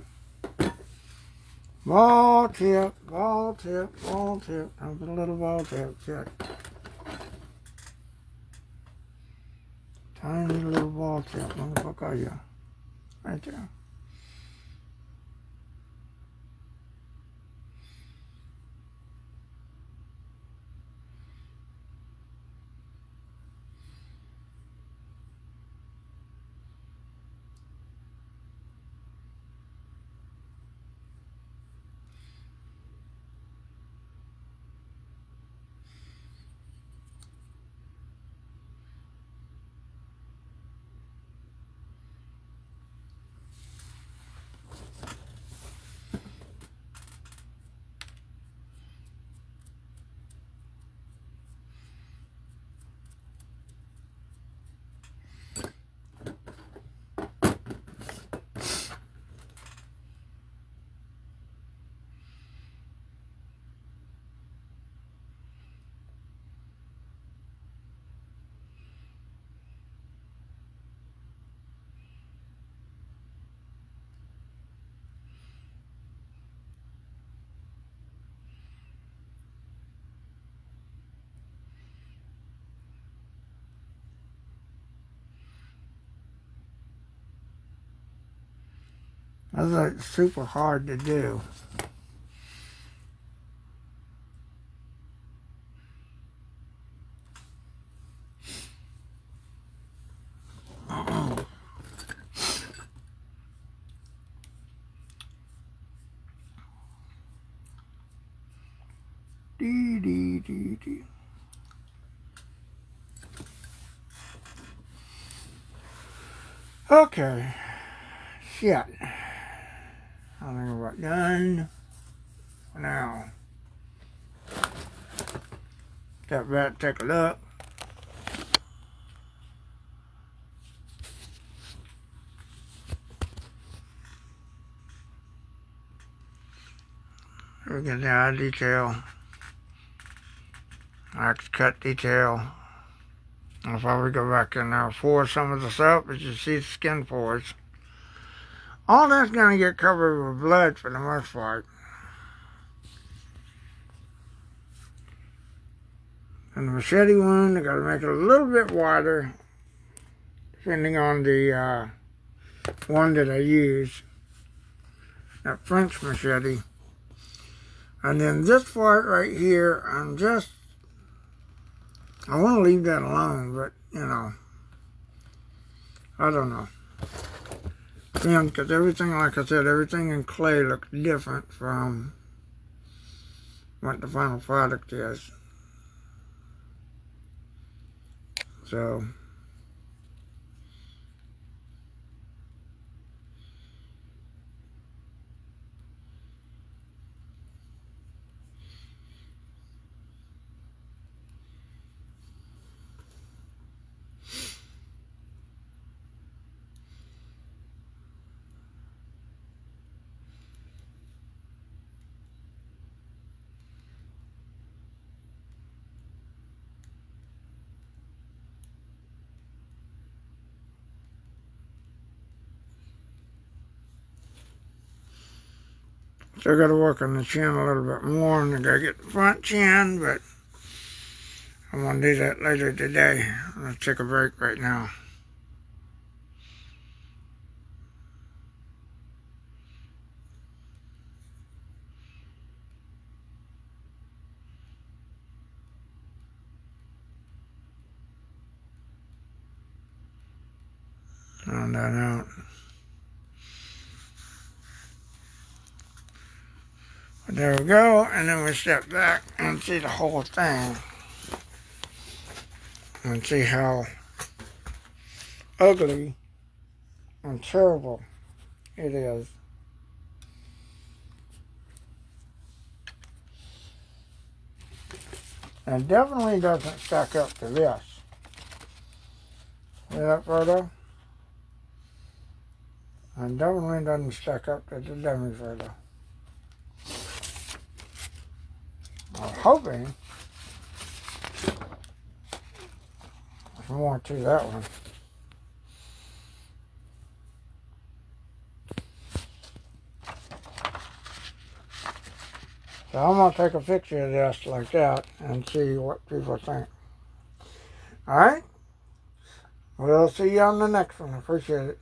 Ball tip, ball tip, ball tip. I'll put a little ball tip. Check. Tiny little ball tip. Where the fuck are you? Right there. That's like super hard to do. Dee. Okay. Shit. I think we're about done for now. Step back, take a look. We get the eye detail. Axe cut detail. If I would go back in there, pour some of this up, as you see the skin pores. All that's going to get covered with blood for the most part. And the machete wound, I got to make it a little bit wider, depending on the one that I use. That French machete. And then this part right here, I want to leave that alone, but, you know, I don't know. Because everything, like I said, everything in clay looks different from what the final product is. So, still got to work on the chin a little bit more, and I got to get the front chin, but I'm going to do that later today. I'm going to take a break right now. Round that out. But there we go, and then we step back and see the whole thing. And see how ugly and terrible it is. And definitely doesn't stack up to this. See that photo? And definitely doesn't stack up to the dummy photo. I'm hoping there's more to that one. So I'm going to take a picture of this like that and see what people think. All right? We'll see you on the next one. Appreciate it.